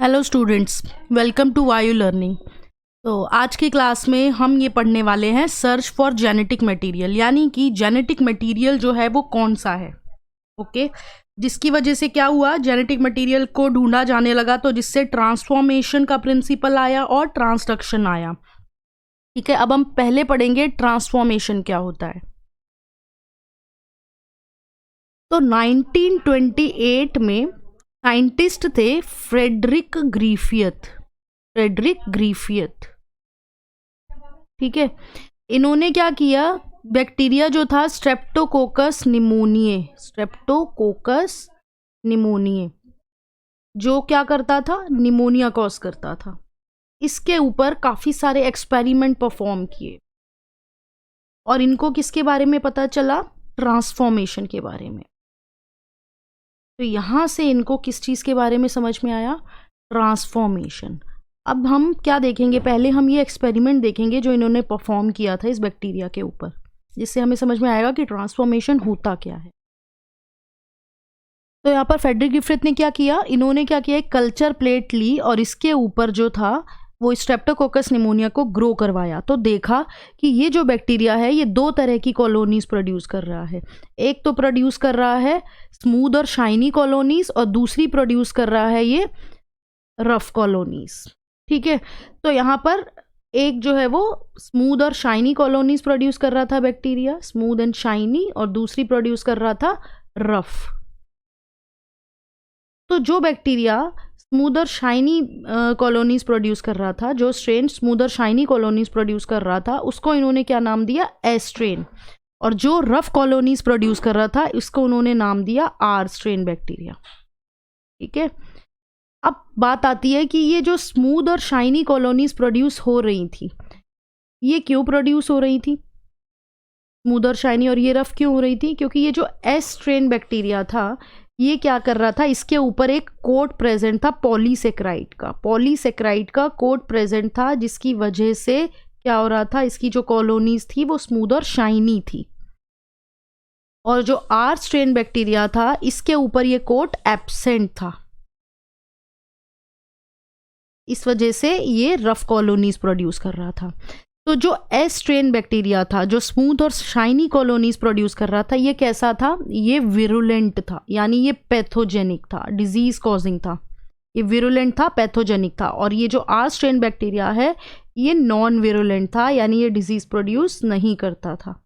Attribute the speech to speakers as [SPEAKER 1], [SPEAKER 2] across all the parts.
[SPEAKER 1] Hello students, welcome to वायु learning. तो आज की क्लास में हम ये पढ़ने वाले हैं सर्च फॉर जेनेटिक मटेरियल, यानी कि जेनेटिक मटेरियल जो है वो कौन सा है। ओके, जिसकी वजह से क्या हुआ, जेनेटिक मटेरियल को ढूंढा जाने लगा, तो जिससे ट्रांसफॉर्मेशन का प्रिंसिपल आया और ट्रांसडक्शन आया। ठीक है, अब हम पहले पढ़ेंगे ट्रांसफॉर्मेशन क्या होता है। तो 1928 में साइंटिस्ट थे फ्रेडरिक ग्रीफियथ। ठीक है, इन्होंने क्या किया, बैक्टीरिया जो था स्ट्रेप्टोकोकस निमोनिये, जो क्या करता था, निमोनिया कॉज करता था। इसके ऊपर काफी सारे एक्सपेरिमेंट परफॉर्म किए और इनको किसके बारे में पता चला, ट्रांसफॉर्मेशन के बारे में। तो यहां से इनको किस चीज के बारे में समझ में आया, ट्रांसफॉर्मेशन। अब हम क्या देखेंगे, पहले हम ये एक्सपेरिमेंट देखेंगे जो इन्होंने परफॉर्म किया था इस बैक्टीरिया के ऊपर, जिससे हमें समझ में आएगा कि ट्रांसफॉर्मेशन होता क्या है। तो यहाँ पर फ्रेडरिक ग्रिफिथ ने क्या किया, इन्होंने क्या किया, एक कल्चर प्लेट ली और इसके ऊपर जो था वो स्ट्रेप्टोकोकस निमोनिया को ग्रो करवाया। तो देखा कि ये जो बैक्टीरिया है ये दो तरह की कॉलोनीज प्रोड्यूस कर रहा है। एक तो प्रोड्यूस कर रहा है स्मूथ और शाइनी कॉलोनीज, और दूसरी प्रोड्यूस कर रहा है ये रफ कॉलोनीज। ठीक है, तो यहाँ पर एक जो है वो स्मूथ और शाइनी कॉलोनीज प्रोड्यूस कर रहा था बैक्टीरिया, स्मूथ एंड शाइनी, और दूसरी प्रोड्यूस कर रहा था रफ। तो जो बैक्टीरिया स्मूथ और शाइनी कॉलोनीज प्रोड्यूस कर रहा था, जो स्ट्रेन स्मूथ और शाइनी कॉलोनीज प्रोड्यूस कर रहा था, उसको इन्होंने क्या नाम दिया, एस स्ट्रेन। और जो रफ कॉलोनीज प्रोड्यूस कर रहा था इसको उन्होंने नाम दिया आर स्ट्रेन बैक्टीरिया। ठीक है, अब बात आती है कि ये जो स्मूथ और शाइनी कॉलोनीज प्रोड्यूस हो रही थी, ये क्यों प्रोड्यूस हो रही थी, स्मूथ और शाइनी, और ये रफ क्यों हो रही थी, क्योंकि ये जो एस स्ट्रेन बैक्टीरिया था ये क्या कर रहा था, इसके ऊपर एक कोट प्रेजेंट था पॉलीसेक्राइड का कोट प्रेजेंट था, जिसकी वजह से क्या हो रहा था, इसकी जो कॉलोनीज थी वो स्मूथ और शाइनी थी। और जो आर स्ट्रेन बैक्टीरिया था इसके ऊपर ये कोट एब्सेंट था, इस वजह से ये रफ कॉलोनीज प्रोड्यूस कर रहा था। तो जो एस स्ट्रेन बैक्टीरिया था, जो स्मूथ और शाइनी कॉलोनीज प्रोड्यूस कर रहा था, ये कैसा था, ये विरुलेंट था, यानी ये पैथोजेनिक था, डिजीज कॉजिंग था, ये विरुलेंट था, पैथोजेनिक था। और ये जो आर स्ट्रेन बैक्टीरिया है ये नॉन विरुलेंट था, यानी ये डिजीज प्रोड्यूस नहीं करता था।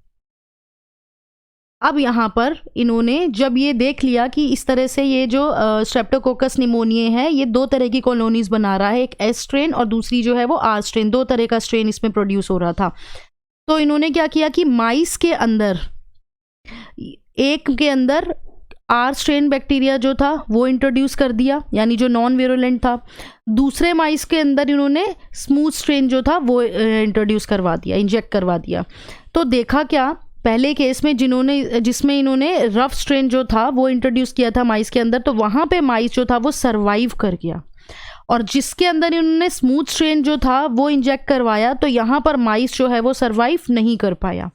[SPEAKER 1] अब यहाँ पर इन्होंने जब ये देख लिया कि इस तरह से ये जो स्ट्रेप्टोकोकस निमोनिये है ये दो तरह की कॉलोनीज बना रहा है, एक एस स्ट्रेन और दूसरी जो है वो आर स्ट्रेन, दो तरह का स्ट्रेन इसमें प्रोड्यूस हो रहा था। तो इन्होंने क्या किया कि माइस के अंदर, एक के अंदर आर स्ट्रेन बैक्टीरिया जो था वो इंट्रोड्यूस कर दिया, यानी जो नॉन विरुलेंट था। दूसरे माइस के अंदर इन्होंने स्मूथ स्ट्रेन जो था वो इंट्रोड्यूस करवा दिया, इंजेक्ट करवा दिया। तो देखा क्या, पहले केस में जिसमें इन्होंने रफ स्ट्रेन जो था वो इंट्रोड्यूस किया था माइस के अंदर, तो वहाँ पे माइस जो था वो सरवाइव कर गया। और जिसके अंदर इन्होंने स्मूथ स्ट्रेन जो था वो इंजेक्ट करवाया, तो यहाँ पर माइस जो है वो सरवाइव नहीं कर पाया।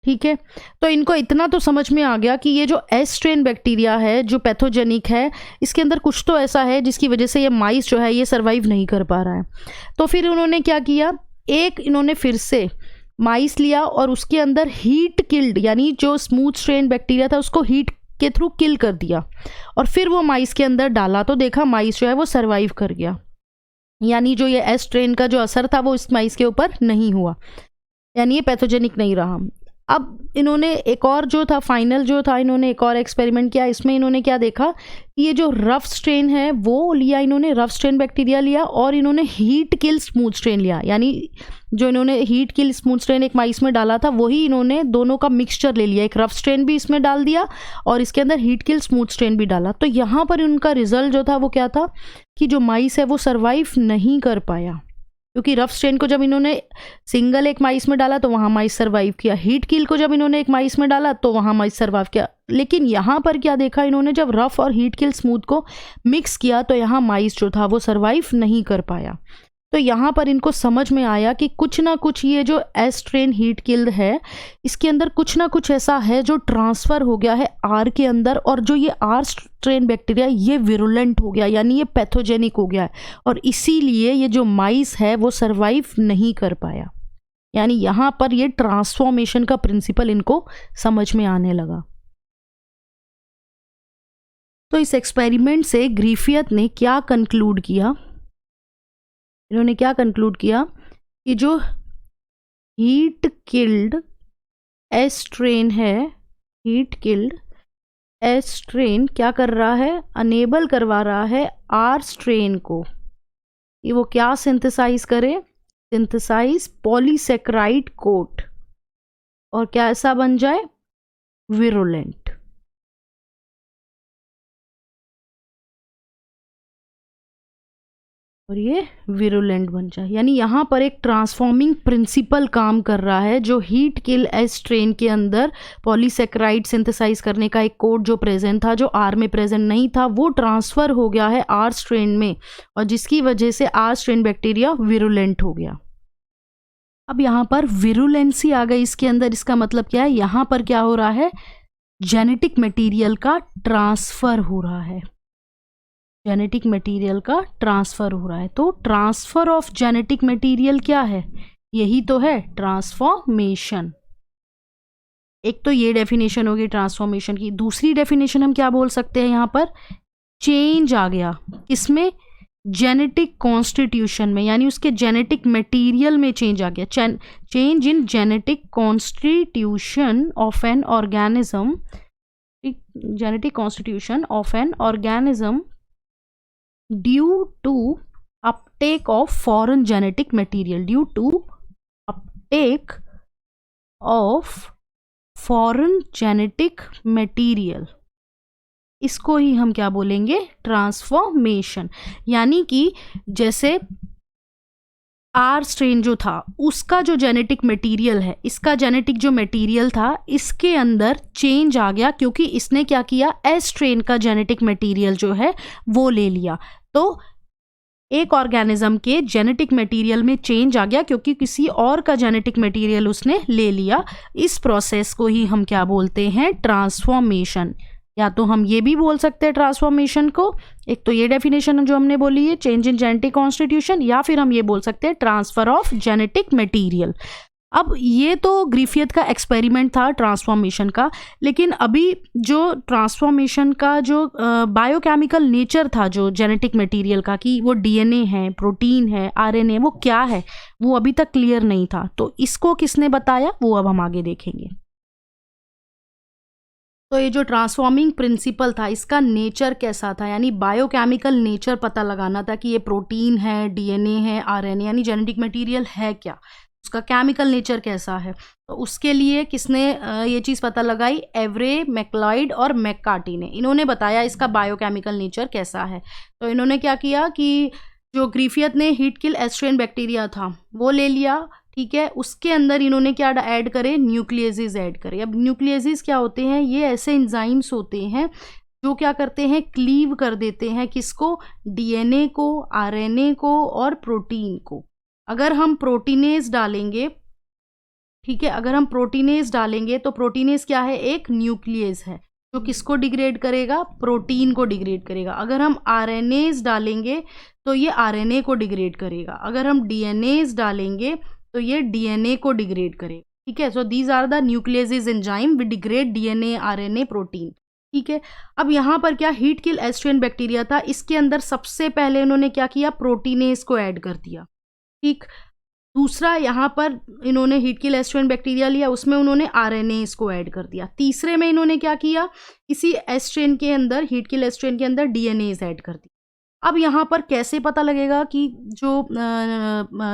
[SPEAKER 1] ठीक है, तो इनको इतना तो समझ में आ गया कि ये जो एस स्ट्रेन बैक्टीरिया है जो पैथोजेनिक है, इसके अंदर कुछ तो ऐसा है जिसकी वजह से ये माइस जो है ये सरवाइव नहीं कर पा रहा है। तो फिर उन्होंने क्या किया, एक इन्होंने फिर से माइस लिया और उसके अंदर हीट किल्ड, यानी जो स्मूथ स्ट्रेन बैक्टीरिया था उसको हीट के थ्रू किल कर दिया, और फिर वो माइस के अंदर डाला, तो देखा माइस जो है वो सरवाइव कर गया, यानी जो ये एस स्ट्रेन का जो असर था वो इस माइस के ऊपर नहीं हुआ, यानी ये पैथोजेनिक नहीं रहा। अब इन्होंने एक और जो था फाइनल जो था, इन्होंने एक और एक्सपेरिमेंट किया। इसमें इन्होंने क्या देखा कि ये जो रफ स्ट्रेन है वो लिया, इन्होंने रफ स्ट्रेन बैक्टीरिया लिया और इन्होंने हीट किल स्मूथ स्ट्रेन लिया, यानी जो इन्होंने हीट किल स्मूथ स्ट्रेन एक माइस में डाला था वही इन्होंने दोनों का मिक्सचर ले लिया, एक रफ स्ट्रेन भी इसमें डाल दिया और इसके अंदर हीट किल स्मूथ स्ट्रेन भी डाला। तो यहाँ पर उनका रिजल्ट जो था वो क्या था कि जो माइस है वो सर्वाइव नहीं कर पाया, क्योंकि रफ स्ट्रेन को जब इन्होंने सिंगल एक माइस में डाला तो वहाँ माइस सर्वाइव किया, हीट किल को जब इन्होंने एक माइस में डाला तो वहाँ माइस सर्वाइव किया। लेकिन यहाँ पर क्या देखा इन्होंने, जब रफ और हीट किल स्मूथ को मिक्स किया तो यहाँ माइस जो था वो सर्वाइव नहीं कर पाया। तो यहाँ पर इनको समझ में आया कि कुछ ना कुछ ये जो एस स्ट्रेन हीट किल्ड है, इसके अंदर कुछ ना कुछ ऐसा है जो ट्रांसफ़र हो गया है आर के अंदर, और जो ये आर स्ट्रेन बैक्टीरिया ये विरुलेंट हो गया, यानी ये पैथोजेनिक हो गया है, और इसीलिए ये जो माइस है वो सरवाइव नहीं कर पाया। यानी यहाँ पर ये ट्रांसफॉर्मेशन का प्रिंसिपल इनको समझ में आने लगा। तो इस एक्सपेरिमेंट से ग्रिफियथ ने क्या कंक्लूड किया, इन्होंने क्या कंक्लूड किया कि जो हीट किल्ड एस स्ट्रेन है, हीट किल्ड एस स्ट्रेन क्या कर रहा है, अनेबल करवा रहा है आर स्ट्रेन को कि वो क्या सिंथेसाइज करे, सिंथेसाइज पॉलीसेक्राइड कोट, और क्या ऐसा बन जाए, विरुलेंट। और ये विरुलेंट बन जाए। यानी यहाँ पर एक ट्रांसफॉर्मिंग प्रिंसिपल काम कर रहा है। जो हीट किल एस स्ट्रेन के अंदर पॉलीसेक्राइड सिंथेसाइज करने का एक कोड जो प्रेजेंट था, जो आर में प्रेजेंट नहीं था, वो ट्रांसफ़र हो गया है आर स्ट्रेन में, और जिसकी वजह से आर स्ट्रेन बैक्टीरिया विरुलेंट हो गया। अब यहाँ पर विरुलेंसी आ गई इसके अंदर। इसका मतलब क्या है, यहाँ पर क्या हो रहा है, जेनेटिक मटेरियल का ट्रांसफ़र हो रहा है, जेनेटिक मटेरियल का ट्रांसफ़र हो रहा है। तो ट्रांसफ़र ऑफ जेनेटिक मटेरियल क्या है, यही तो है ट्रांसफॉर्मेशन। एक तो ये डेफिनेशन होगी ट्रांसफॉर्मेशन की। दूसरी डेफिनेशन हम क्या बोल सकते हैं, यहाँ पर चेंज आ गया किसमें, जेनेटिक कॉन्स्टिट्यूशन में, यानी उसके जेनेटिक मटेरियल में चेंज आ गया। Change in genetic constitution of an organism, genetic constitution of an organism due to uptake of foreign genetic material, due to uptake of foreign genetic material, इसको ही हम क्या बोलेंगे, transformation. यानी कि जैसे आर स्ट्रेन जो था उसका जो जेनेटिक मटेरियल है, इसका जेनेटिक जो मटेरियल था इसके अंदर चेंज आ गया, क्योंकि इसने क्या किया, एस स्ट्रेन का जेनेटिक मटेरियल जो है वो ले लिया। तो एक ऑर्गेनिज्म के जेनेटिक मटेरियल में चेंज आ गया क्योंकि किसी और का जेनेटिक मटेरियल उसने ले लिया। इस प्रोसेस को ही हम क्या बोलते हैं, ट्रांसफॉर्मेशन। या तो हम ये भी बोल सकते हैं ट्रांसफॉर्मेशन को, एक तो ये डेफिनेशन जो हमने बोली है, चेंज इन जेनेटिक कॉन्स्टिट्यूशन, या फिर हम ये बोल सकते हैं ट्रांसफर ऑफ जेनेटिक मटेरियल। अब ये तो ग्रिफियथ का एक्सपेरिमेंट था ट्रांसफॉर्मेशन का, लेकिन अभी जो ट्रांसफॉर्मेशन का जो बायोकेमिकल नेचर था जो जेनेटिक मटेरियल का, कि वो डीएनए है, प्रोटीन है, आरएनए, वो क्या है, वो अभी तक क्लियर नहीं था। तो इसको किसने बताया, वो अब हम आगे देखेंगे। तो ये जो ट्रांसफॉर्मिंग प्रिंसिपल था, इसका नेचर कैसा था, यानी बायोकेमिकल नेचर पता लगाना था कि ये प्रोटीन है, डीएनए है, आरएनए, यानी जेनेटिक मटेरियल है क्या, उसका केमिकल नेचर कैसा है। तो उसके लिए किसने ये चीज़ पता लगाई, एवरे, मैक्लाइड और मैककार्टी ने। इन्होंने बताया इसका बायोकेमिकल नेचर कैसा है। तो इन्होंने क्या किया कि जो ग्रिफियथ ने heat kill S strain bacteria था वो ले लिया, ठीक है, उसके अंदर इन्होंने क्या ऐड करे, न्यूक्लियसेस ऐड करे। अब न्यूक्लियसेस क्या होते हैं, ये ऐसे एंजाइम्स होते हैं जो क्या करते हैं, क्लीव कर देते हैं किसको, डीएनए को, आरएनए को और प्रोटीन को। अगर हम प्रोटीनेज डालेंगे, ठीक है, अगर हम प्रोटीनेज डालेंगे तो प्रोटीनेज क्या है, एक न्यूक्लियस है जो किसको डिग्रेड करेगा, प्रोटीन को डिग्रेड करेगा। अगर हम आरएनएज डालेंगे तो ये आरएनए को डिग्रेड करेगा। अगर हम डीएनएज डालेंगे तो ये डीएनए को डिग्रेड करेगा, ठीक है। So these are the nucleases enzyme we degrade DNA, RNA, protein, ठीक है। अब यहाँ पर क्या heat kill S strain bacteria था, इसके अंदर सबसे पहले इन्होंने क्या किया, प्रोटीनेज को ऐड कर दिया, ठीक। दूसरा यहाँ पर इन्होंने heat kill S strain bacteria लिया, उसमें उन्होंने आरएनएज को ऐड कर दिया। तीसरे में इन्होंने क्या किया, इसी एस स्ट्रेन के अंदर, हीट किल एस स्ट्रेन के अंदर डीएनएज ऐड कर दिया। अब यहाँ पर कैसे पता लगेगा कि जो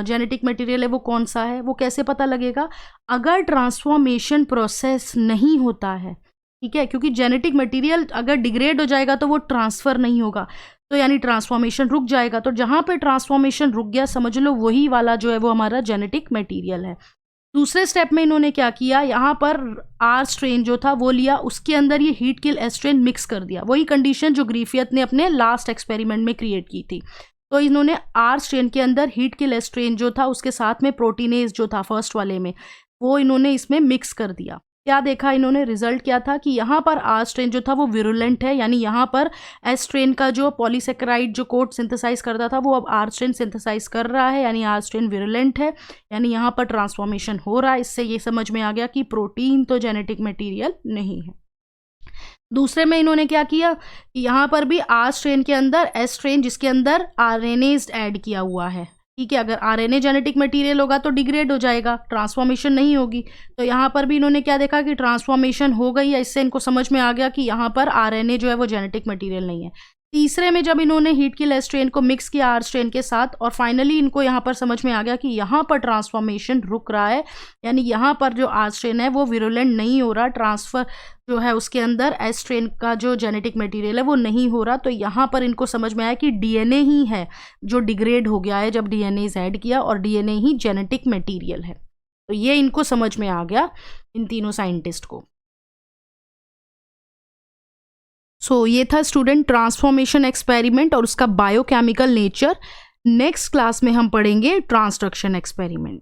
[SPEAKER 1] जेनेटिक मटेरियल है वो कौन सा है, वो कैसे पता लगेगा, अगर ट्रांसफॉर्मेशन प्रोसेस नहीं होता है, ठीक है, क्योंकि जेनेटिक मटेरियल अगर डिग्रेड हो जाएगा तो वो ट्रांसफ़र नहीं होगा, तो यानी ट्रांसफॉर्मेशन रुक जाएगा। तो जहाँ पे ट्रांसफॉर्मेशन रुक गया, समझ लो वही वाला जो है वो हमारा जेनेटिक मटेरियल है। दूसरे स्टेप में इन्होंने क्या किया, यहाँ पर आर स्ट्रेन जो था वो लिया, उसके अंदर ये heat kill S strain mix कर दिया। वही कंडीशन जो ग्रिफियथ ने अपने लास्ट एक्सपेरिमेंट में क्रिएट की थी। तो इन्होंने आर स्ट्रेन के अंदर हीट किल स्ट्रेन जो था उसके साथ में प्रोटीनेज जो था फर्स्ट वाले में, वो इन्होंने इसमें मिक्स कर दिया। क्या देखा इन्होंने, रिजल्ट क्या था कि यहाँ पर आर स्ट्रेन जो था वो विरुलेंट है, यानी यहाँ पर एस स्ट्रेन का जो पॉलीसेकेराइड जो कोट सिंथेसाइज करता था वो अब आर स्ट्रेन सिंथेसाइज कर रहा है, यानी आर स्ट्रेन विरुलेंट है, यानी यहाँ पर ट्रांसफॉर्मेशन हो रहा है। इससे ये समझ में आ गया कि प्रोटीन तो जेनेटिक मटेरियल नहीं है। दूसरे में इन्होंने क्या किया कि यहाँ पर भी आर स्ट्रेन के अंदर एस स्ट्रेन जिसके अंदर आरएनएज ऐड किया हुआ है, ठीक है, अगर आरएनए जेनेटिक मटेरियल होगा तो डिग्रेड हो जाएगा, ट्रांसफॉर्मेशन नहीं होगी। तो यहाँ पर भी इन्होंने क्या देखा कि ट्रांसफॉर्मेशन हो गई है, इससे इनको समझ में आ गया कि यहाँ पर आरएनए जो है वो जेनेटिक मटेरियल नहीं है। तीसरे में जब इन्होंने हीट किल स्ट्रेन को मिक्स किया आर स्ट्रेन के साथ और फाइनली इनको यहाँ पर समझ में आ गया कि यहाँ पर ट्रांसफॉर्मेशन रुक रहा है, यानी यहाँ पर जो आर स्ट्रेन है वो विरुलेंट नहीं हो रहा, ट्रांसफर जो है उसके अंदर एस स्ट्रेन का जो जेनेटिक मटेरियल है वो नहीं हो रहा। तो यहाँ पर इनको समझ में आया कि डीएनए ही है जो डिग्रेड हो गया है जब डीएनए ऐड किया, और डीएनए ही जेनेटिक मटेरियल है। तो ये इनको समझ में आ गया इन तीनों साइंटिस्ट को। ये था स्टूडेंट ट्रांसफॉर्मेशन एक्सपेरिमेंट और उसका बायोकेमिकल नेचर। नेक्स्ट क्लास में हम पढ़ेंगे ट्रांसडक्शन एक्सपेरिमेंट।